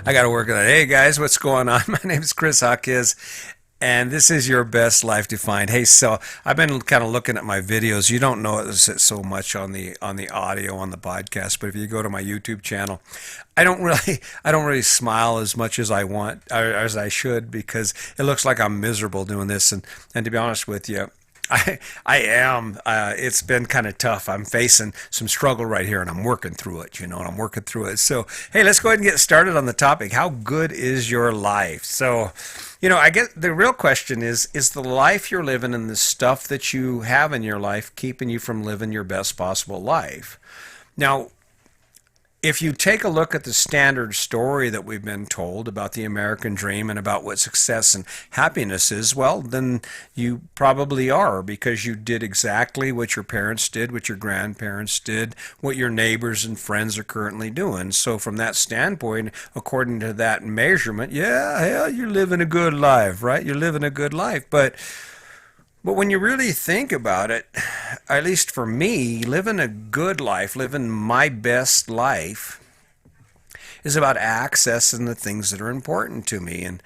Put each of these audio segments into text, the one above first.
I got to work on that. Hey guys, what's going on? My name is Chris Hawkins, and this is your best life defined. Hey, so I've been kind of looking at my videos. You don't notice it so much on the audio on the podcast, but if you go to my YouTube channel, I don't really smile as much as I want or as I should because it looks like I'm miserable doing this. And to be honest with you, I am. It's been kind of tough. I'm facing some struggle right here, and I'm working through it. And I'm working through it. So, hey, let's go ahead and get started on the topic. How good is your life? So, I get the real question is the life you're living and the stuff that you have in your life keeping you from living your best possible life? Now, if you take a look at the standard story that we've been told about the American dream and about what success and happiness is, well, then you probably are because you did exactly what your parents did, what your grandparents did, what your neighbors and friends are currently doing. So, from that standpoint, according to that measurement, yeah, hell, you're living a good life, right? You're living a good life. But when you really think about it, at least for me, living a good life, living my best life, is about accessing the things that are important to me, and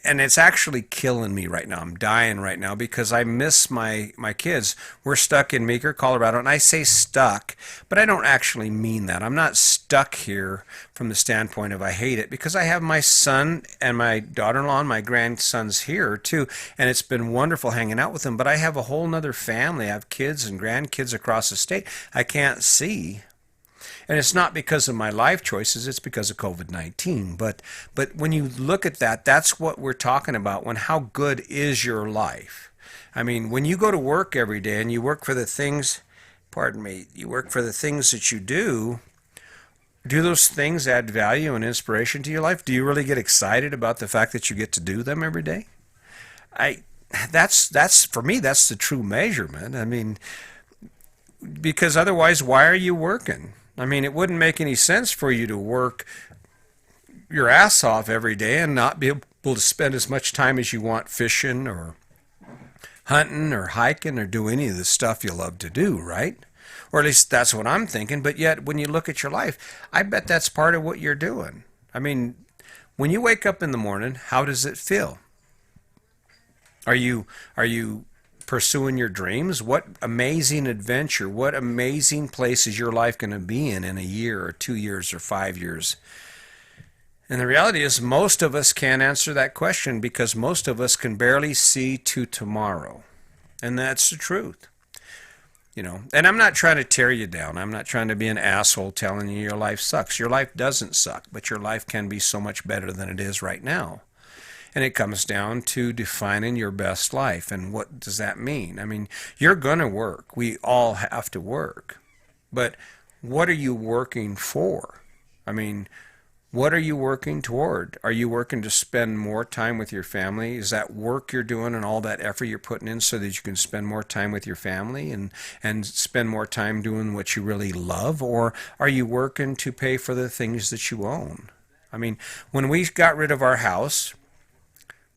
it's actually killing me right now. I'm dying right now because I miss my kids. We're stuck in Meeker, Colorado, and I say stuck, but I don't actually mean that. I'm not stuck here from the standpoint of I hate it because I have my son and my daughter-in-law and my grandsons here too, and it's been wonderful hanging out with them. But I have a whole nother family. I have kids and grandkids across the state I can't see, and it's not because of my life choices, it's because of COVID-19. But when you look at that, that's what we're talking about when how good is your life? I mean, when you go to work every day and you work for the things, pardon me, you work for the things that you do those things add value and inspiration to your life? Do you really get excited about the fact that you get to do them every day? I that's for me that's the true measurement. I mean, because otherwise, why are you working? I mean, it wouldn't make any sense for you to work your ass off every day and not be able to spend as much time as you want fishing or hunting or hiking or do any of the stuff you love to do, right? Or at least that's what I'm thinking. But yet, when you look at your life, I bet that's part of what you're doing. I mean, when you wake up in the morning, how does it feel? Are you pursuing your dreams? What amazing adventure, what amazing place is your life going to be in a year or 2 years or 5 years? And the reality is, most of us can't answer that question because most of us can barely see to tomorrow. And that's the truth. And I'm not trying to tear you down. I'm not trying to be an asshole telling you your life sucks. Your life doesn't suck, but your life can be so much better than it is right now. And it comes down to defining your best life. And what does that mean? I mean, you're going to work. We all have to work. But what are you working for? I mean, what are you working toward? Are you working to spend more time with your family? Is that work you're doing and all that effort you're putting in so that you can spend more time with your family and spend more time doing what you really love? Or are you working to pay for the things that you own? I mean, when we got rid of our house,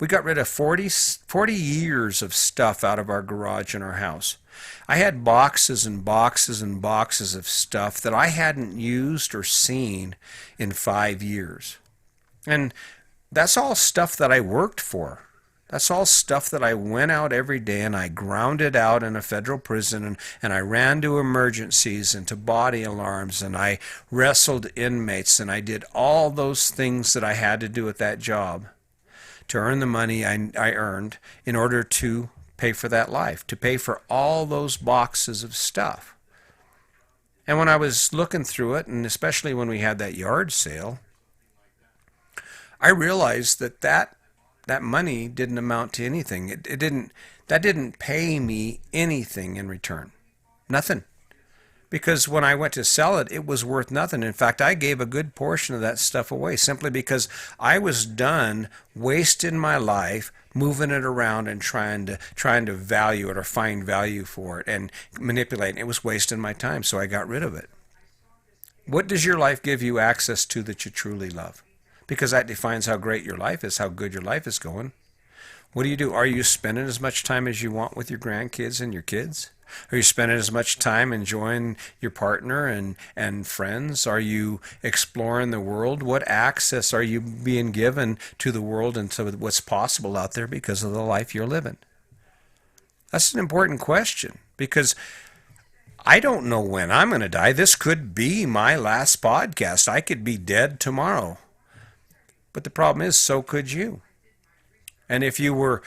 we got rid of 40 years of stuff out of our garage in our house. I had boxes and boxes and boxes of stuff that I hadn't used or seen in 5 years. And that's all stuff that I worked for. That's all stuff that I went out every day and I ground it out in a federal prison and I ran to emergencies and to body alarms and I wrestled inmates and I did all those things that I had to do at that job to earn the money I earned in order to pay for that life, to pay for all those boxes of stuff. And when I was looking through it, and especially when we had that yard sale, I realized that money didn't amount to anything. That didn't pay me anything in return. Nothing. Because when I went to sell it, it was worth nothing. In fact, I gave a good portion of that stuff away simply because I was done wasting my life moving it around and trying to value it or find value for it and manipulating. It was wasting my time, so I got rid of it. What does your life give you access to that you truly love? Because that defines how great your life is, how good your life is going. What do you do? Are you spending as much time as you want with your grandkids and your kids? Are you spending as much time enjoying your partner and friends? Are you exploring the world? What access are you being given to the world and to what's possible out there because of the life you're living? That's an important question because I don't know when I'm going to die. This could be my last podcast. I could be dead tomorrow. But the problem is, so could you. And if you were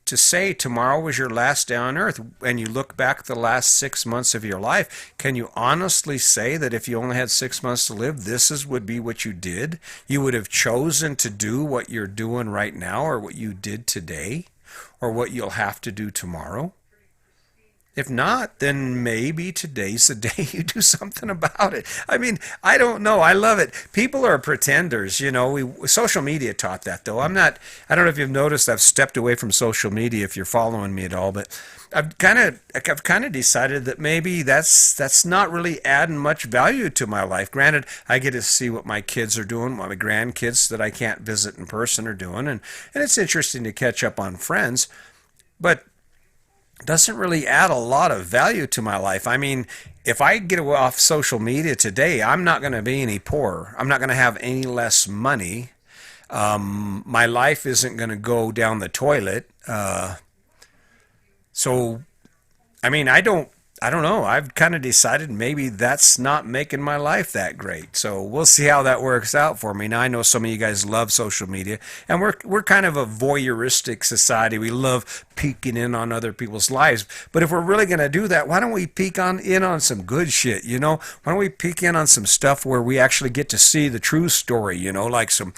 to say tomorrow was your last day on earth and you look back the last 6 months of your life, can you honestly say that if you only had 6 months to live, would be what you did? You would have chosen to do what you're doing right now or what you did today or what you'll have to do tomorrow? If not, then maybe today's the day you do something about it. I mean, I don't know. I love it. People are pretenders. Social media taught that though. I don't know if you've noticed I've stepped away from social media if you're following me at all, but I've kind of decided that maybe that's not really adding much value to my life. Granted, I get to see what my kids are doing, what my grandkids that I can't visit in person are doing, and it's interesting to catch up on friends, but doesn't really add a lot of value to my life. I mean, if I get off social media today, I'm not going to be any poorer. I'm not going to have any less money. My life isn't going to go down the toilet. So, I mean, I don't know. I've kind of decided maybe that's not making my life that great. So we'll see how that works out for me. Now I know some of you guys love social media, and we're kind of a voyeuristic society. We love peeking in on other people's lives. But if we're really going to do that, why don't we peek in on some good shit? Why don't we peek in on some stuff where we actually get to see the true story? Like some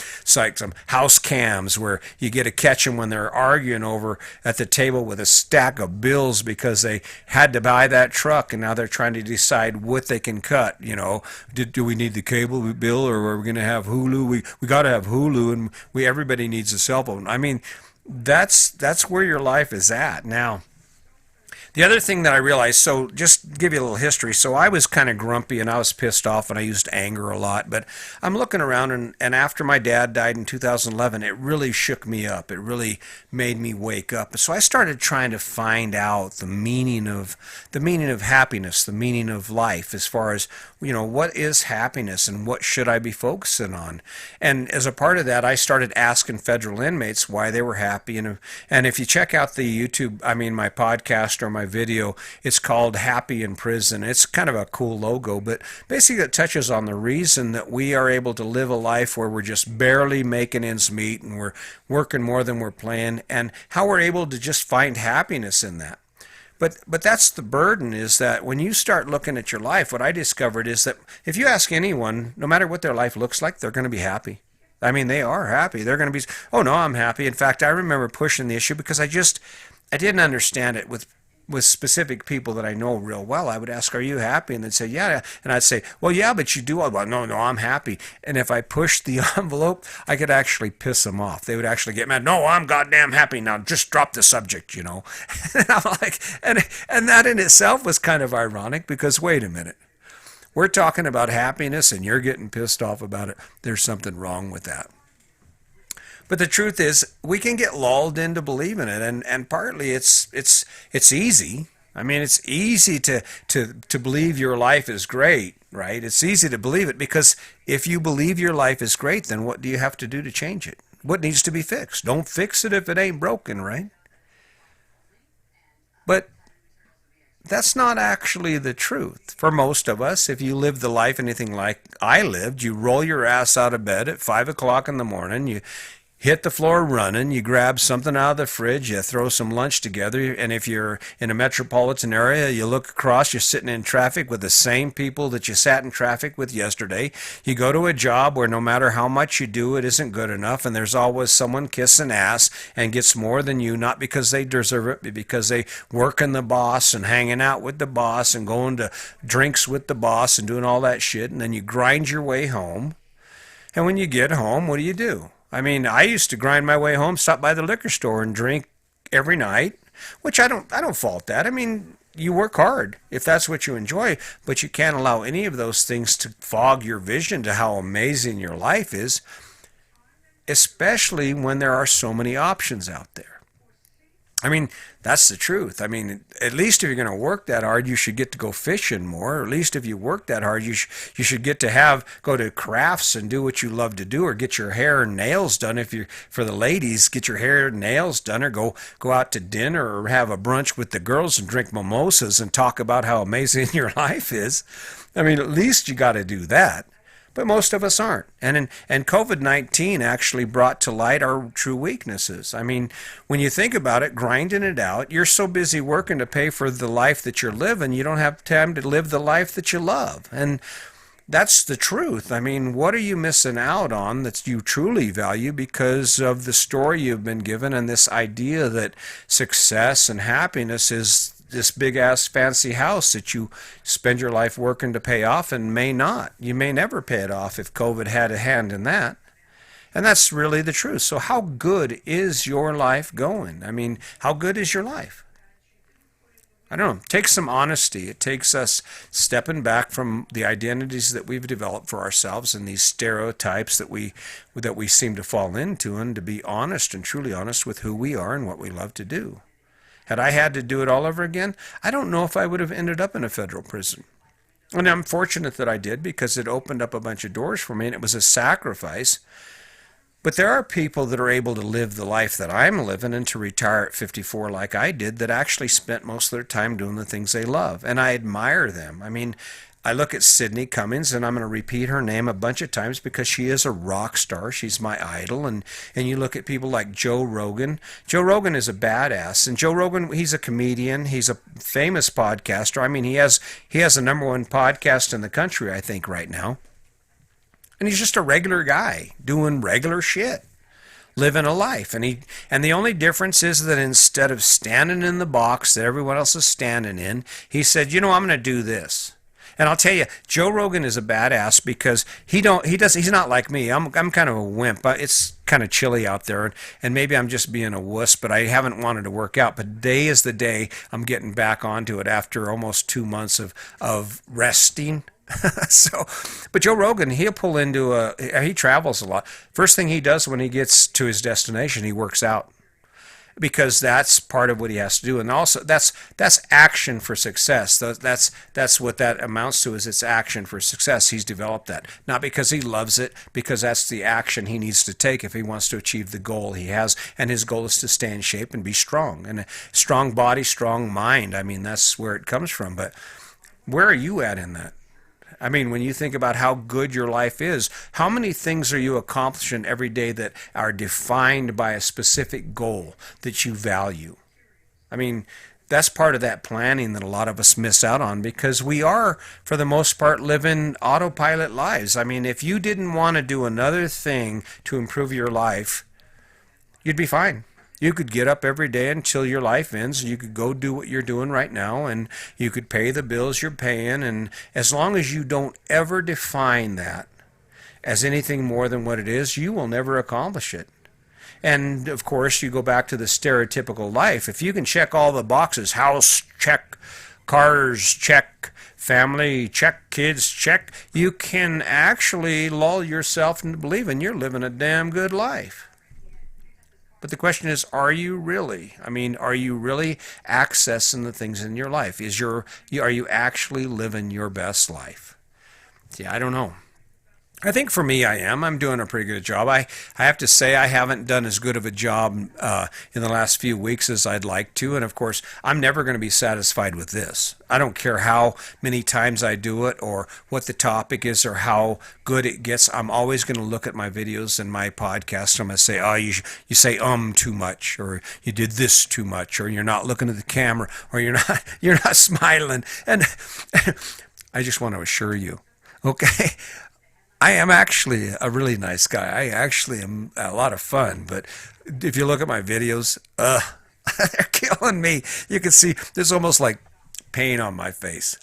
house cams where you get to catch them when they're arguing over at the table with a stack of bills because they had to buy that truck and now they're trying to decide what they can cut. Do we need the cable bill or are we going to have Hulu? We got to have Hulu, and everybody needs a cell phone. I mean, that's where your life is at now. The other thing that I realized, so just to give you a little history, so I was kind of grumpy and I was pissed off and I used anger a lot, but I'm looking around and after my dad died in 2011, it really shook me up. It really made me wake up. So I started trying to find out the meaning of happiness, the meaning of life, as far as, what is happiness and what should I be focusing on? And as a part of that, I started asking federal inmates why they were happy. And if you check out the YouTube, my podcast or my video, it's called Happy in Prison. It's kind of a cool logo, but basically it touches on the reason that we are able to live a life where we're just barely making ends meet and we're working more than we're playing, and how we're able to just find happiness in that. But that's the burden, is that when you start looking at your life, what I discovered is that if you ask anyone, no matter what their life looks like, they're going to be happy. I mean, they are happy. They're going to be, oh no, I'm happy. In fact, I remember pushing the issue because I didn't understand it with specific people that I know real well. I would ask, are you happy? And they'd say, yeah. And I'd say, well, yeah, but you do. Well, no, I'm happy. And if I pushed the envelope, I could actually piss them off. They would actually get mad. No, I'm goddamn happy. Now just drop the subject. And I'm like, and that in itself was kind of ironic because wait a minute. We're talking about happiness and you're getting pissed off about it. There's something wrong with that. But the truth is, we can get lulled into believing it, and partly it's easy. I mean, it's easy to believe your life is great, right? It's easy to believe it because if you believe your life is great, then what do you have to do to change it? What needs to be fixed? Don't fix it if it ain't broken, right? But that's not actually the truth. For most of us, if you live the life anything like I lived, you roll your ass out of bed at 5 o'clock in the morning, you hit the floor running, you grab something out of the fridge, you throw some lunch together, and if you're in a metropolitan area, you look across, you're sitting in traffic with the same people that you sat in traffic with yesterday. You go to a job where no matter how much you do, it isn't good enough, and there's always someone kissing ass and gets more than you, not because they deserve it, but because they working the boss and hanging out with the boss and going to drinks with the boss and doing all that shit, and then you grind your way home. And when you get home, what do? I mean, I used to grind my way home, stop by the liquor store and drink every night, which I don't fault that. I mean, you work hard if that's what you enjoy, but you can't allow any of those things to fog your vision to how amazing your life is, especially when there are so many options out there. I mean, that's the truth. I mean, at least if you're going to work that hard, you should get to go fishing more. Or at least if you work that hard, you should get to go to crafts and do what you love to do, or get your hair and nails done. If you're for the ladies, get your hair and nails done, or go out to dinner or have a brunch with the girls and drink mimosas and talk about how amazing your life is. I mean, at least you got to do that. But most of us aren't. And COVID-19 actually brought to light our true weaknesses. I mean, when you think about it, grinding it out, you're so busy working to pay for the life that you're living, you don't have time to live the life that you love. And that's the truth. I mean, what are you missing out on that you truly value because of the story you've been given and this idea that success and happiness is this big ass fancy house that you spend your life working to pay off and may not. You may never pay it off if COVID had a hand in that. And that's really the truth. So, how good is your life going? I mean, how good is your life? I don't know. It takes some honesty. It takes us stepping back from the identities that we've developed for ourselves and these stereotypes that we seem to fall into, and to be honest and truly honest with who we are and what we love to do. Had I had to do it all over again, I don't know if I would have ended up in a federal prison. And I'm fortunate that I did, because it opened up a bunch of doors for me, and it was a sacrifice. But there are people that are able to live the life that I'm living and to retire at 54 like I did, that actually spent most of their time doing the things they love. And I admire them. I mean, I look at Sydney Cummings, and I'm going to repeat her name a bunch of times because she is a rock star. She's my idol. And you look at people like Joe Rogan. Joe Rogan is a badass. And Joe Rogan, he's a comedian. He's a famous podcaster. I mean, he has the number one podcast in the country, I think, right now. And he's just a regular guy doing regular shit, living a life. And the only difference is that instead of standing in the box that everyone else is standing in, he said, I'm going to do this. And I'll tell you, Joe Rogan is a badass because he's not like me. I'm kind of a wimp. It's kind of chilly out there, and maybe I'm just being a wuss, but I haven't wanted to work out. But today is the day I'm getting back onto it after almost 2 months of resting. But Joe Rogan, he travels a lot. First thing he does when he gets to his destination, he works out, because that's part of what he has to do. And also that's action for success. That's what that amounts to, is it's action for success. He's developed that, not because he loves it, because that's the action he needs to take if he wants to achieve the goal he has. And his goal is to stay in shape and be strong, and a strong body, strong mind. I mean, that's where it comes from. But where are you at in that? I mean, when you think about how good your life is, how many things are you accomplishing every day that are defined by a specific goal that you value? I mean, that's part of that planning that a lot of us miss out on, because we are, for the most part, living autopilot lives. I mean, if you didn't want to do another thing to improve your life, you'd be fine. You could get up every day until your life ends. You could go do what you're doing right now, and you could pay the bills you're paying. And as long as you don't ever define that as anything more than what it is, you will never accomplish it. And of course, you go back to the stereotypical life. If you can check all the boxes, house, check, cars, check, family, check, kids, check, you can actually lull yourself into believing you're living a damn good life. But the question is, are you really? I mean, are you really accessing the things in your life? Are you actually living your best life? See, I don't know. I think for me, I am. I'm doing a pretty good job. I have to say I haven't done as good of a job in the last few weeks as I'd like to. And of course, I'm never going to be satisfied with this. I don't care how many times I do it or what the topic is or how good it gets. I'm always going to look at my videos and my podcast. I'm going to say, oh, you say too much, or you did this too much, or you're not looking at the camera, or you're not smiling. And I just want to assure you, okay? I am actually a really nice guy. I actually am a lot of fun. But if you look at my videos, they're killing me. You can see there's almost like pain on my face.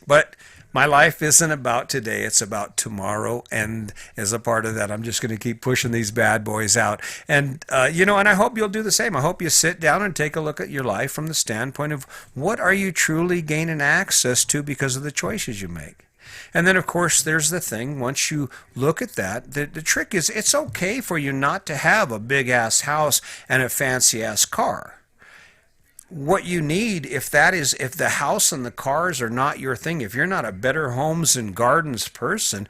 But my life isn't about today. It's about tomorrow. And as a part of that, I'm just going to keep pushing these bad boys out. And, and I hope you'll do the same. I hope you sit down and take a look at your life from the standpoint of what are you truly gaining access to because of the choices you make. And then, of course, there's the thing. Once you look at that, the trick is it's okay for you not to have a big-ass house and a fancy-ass car. What you need, if the house and the cars are not your thing, if you're not a Better Homes and Gardens person,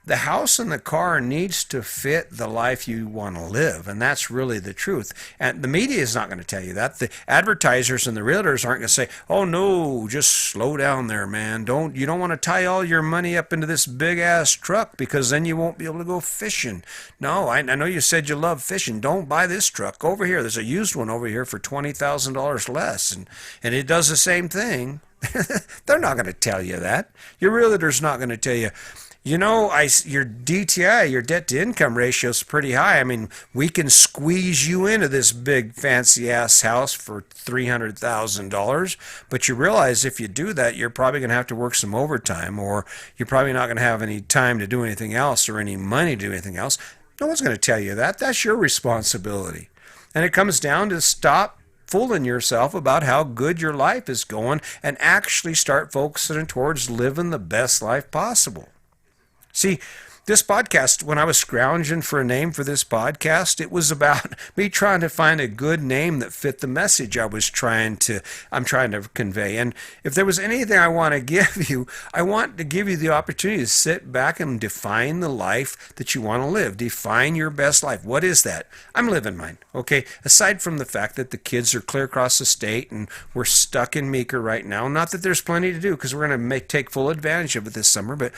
the house and the car needs to fit the life you want to live, and that's really the truth. And the media is not going to tell you that. The advertisers and the realtors aren't going to say, oh no, just slow down there, man, you don't want to tie all your money up into this big ass truck, because then you won't be able to go fishing. No, I know you said you love fishing. Don't buy this truck. Over here, there's a used one over here for $20,000 less, and it does the same thing. They're not going to tell you that. Your realtor's not going to tell you, your DTI, your debt to income ratio is pretty high. I mean, we can squeeze you into this big fancy ass house for $300,000, but you realize if you do that, you're probably going to have to work some overtime, or you're probably not going to have any time to do anything else or any money to do anything else. No one's going to tell you that. That's your responsibility. And it comes down to stop fooling yourself about how good your life is going and actually start focusing towards living the best life possible. See, this podcast, when I was scrounging for a name for this podcast, it was about me trying to find a good name that fit the message I'm trying to convey. And if there was anything I want to give you, I want to give you the opportunity to sit back and define the life that you want to live. Define your best life. What is that? I'm living mine. Okay. Aside from the fact that the kids are clear across the state and we're stuck in Meeker right now, not that there's plenty to do, because we're going to take full advantage of it this summer, but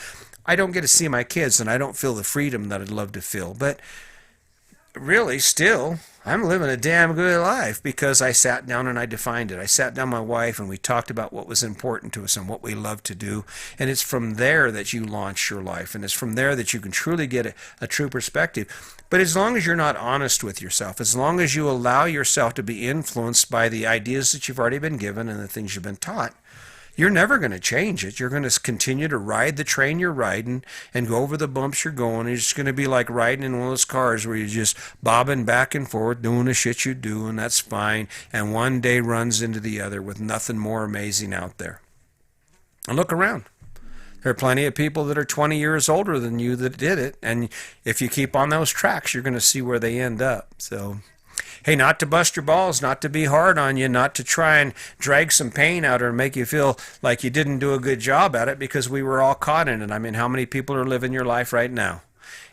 I don't get to see my kids and I don't feel the freedom that I'd love to feel. But really, still, I'm living a damn good life because I sat down and I defined it. I sat down with my wife and we talked about what was important to us and what we love to do. And it's from there that you launch your life. And it's from there that you can truly get a true perspective. But as long as you're not honest with yourself, as long as you allow yourself to be influenced by the ideas that you've already been given and the things you've been taught, you're never going to change it. You're going to continue to ride the train you're riding and go over the bumps you're going. It's just going to be like riding in one of those cars where you're just bobbing back and forth, doing the shit you do, and that's fine. And one day runs into the other with nothing more amazing out there. And look around. There are plenty of people that are 20 years older than you that did it. And if you keep on those tracks, you're going to see where they end up. So, hey, not to bust your balls, not to be hard on you, not to try and drag some pain out or make you feel like you didn't do a good job at it, because we were all caught in it. I mean, how many people are living your life right now?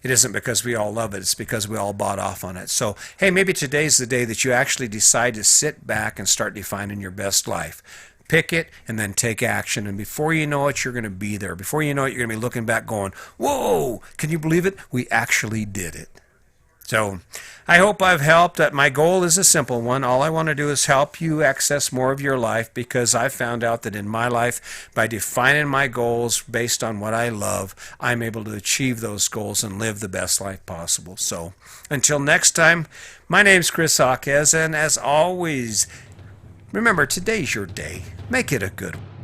It isn't because we all love it. It's because we all bought off on it. So, hey, maybe today's the day that you actually decide to sit back and start defining your best life. Pick it and then take action. And before you know it, you're going to be there. Before you know it, you're going to be looking back going, whoa, can you believe it? We actually did it. So I hope I've helped. My goal is a simple one. All I want to do is help you access more of your life, because I've found out that in my life, by defining my goals based on what I love, I'm able to achieve those goals and live the best life possible. So until next time, my name's Chris Hawkes, and as always, remember, today's your day. Make it a good one.